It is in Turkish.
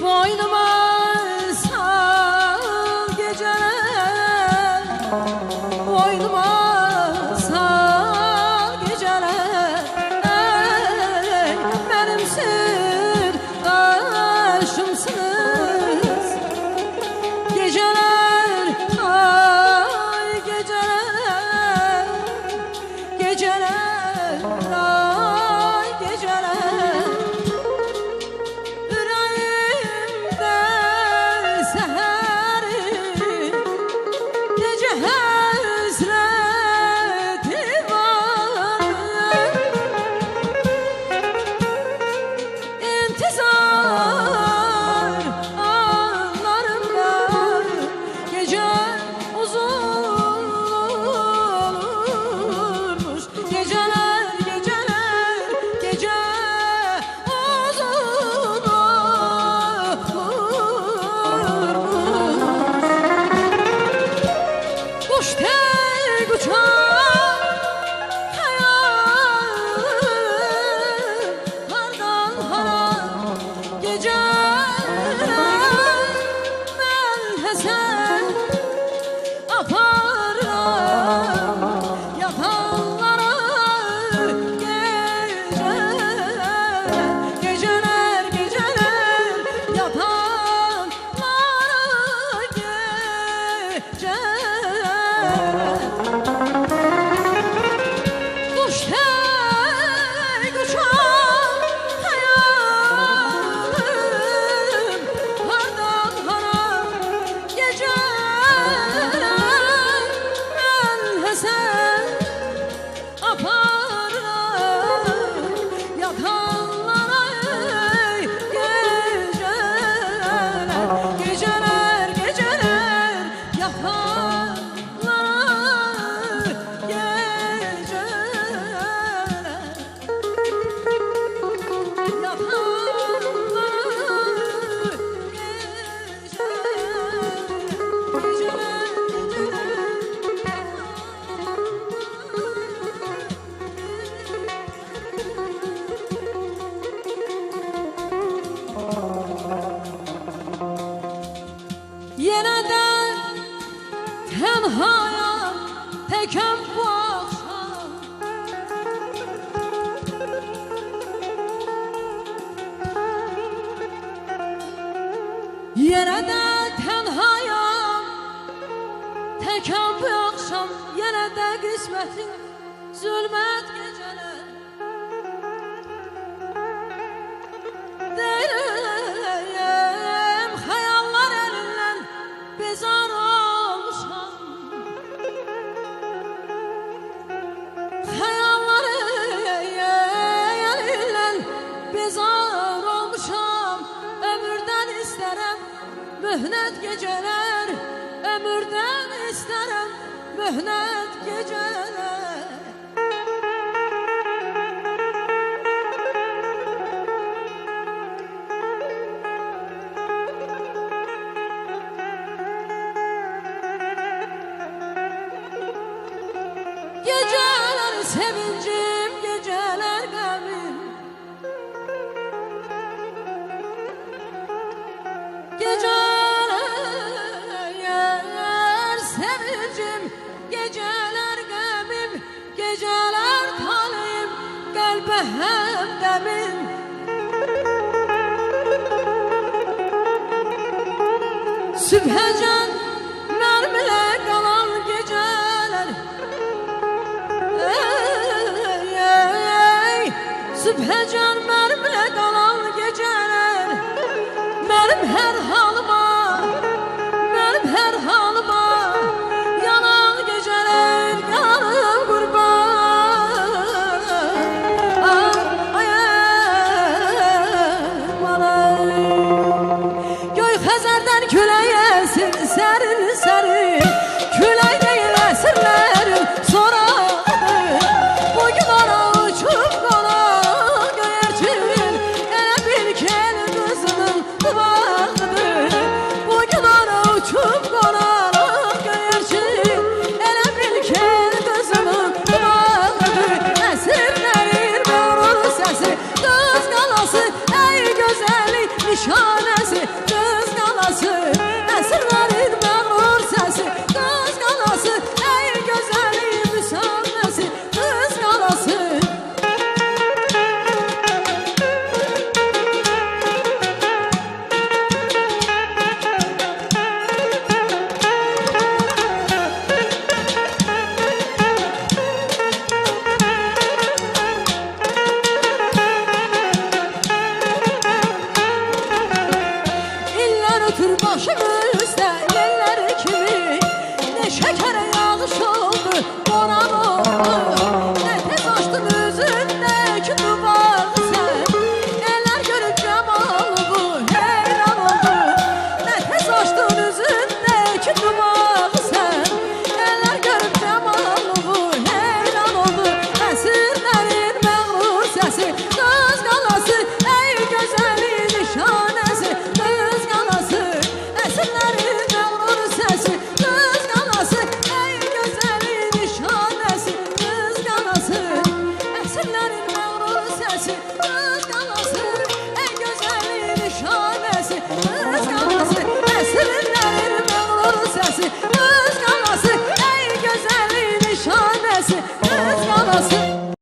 Boynuma sal geceler, boynuma sal geceler. Ey benimsin, aşımsınız geceler, ay geceler, geceler, ay geceler. Yüreğimde seher, gece hasreti var. İntizar anlarımda gece uzunmuş. Geceler, geceler, gece uzunmuş. Kuş tek uçar hayalim, hardan hara geceler. Melhesen aparlar yatanlara geceler, geceler, geceler, yatanlara geceler. Kuş tek uçar hayalim, hardan hara geceler. Melhesen aparlar yatanlara geceler, geceler, geceler, yatanlara yeniden tenhaya tekem bu akşam. Yeniden tenhaya tekem bu akşam. Yeniden kısmetin zulmet geceler. Deyim hayallar elinden bezar olmuşam. Hayallar elinden bezar olmuşam. Ömürden isterim mühnet geceler, ömürden isterim mühnet geceler. Geceler sevincim, geceler gamim. Geceler sevincim, geceler gamim. Geceler talim, kalbe hem demin. Sübhecan mermile kalan geceler. Sübhecan mermile kalan geceler. Benim her halıma, benim her halıma yanan geceler, yanım kurban. Ay malay. Göy Xəzərdən külək əsir, sərin sərin. Külək deyil əsirlərim soradır. Bugün ara uçub qonaq göyərçin, elə bil ki el qızının duvağıdır. Bugün ara uçub qonaq göyərçin, elə bil ki el qızının duvağıdır. Əsirlərin vurur səsi, qız qalası ey gözəllik nişanə. sesi Kız qalası əsrlərin məğrur səsi Kız qalası ey gözəlim müsaməsi Kız qalası İllər ötür başımı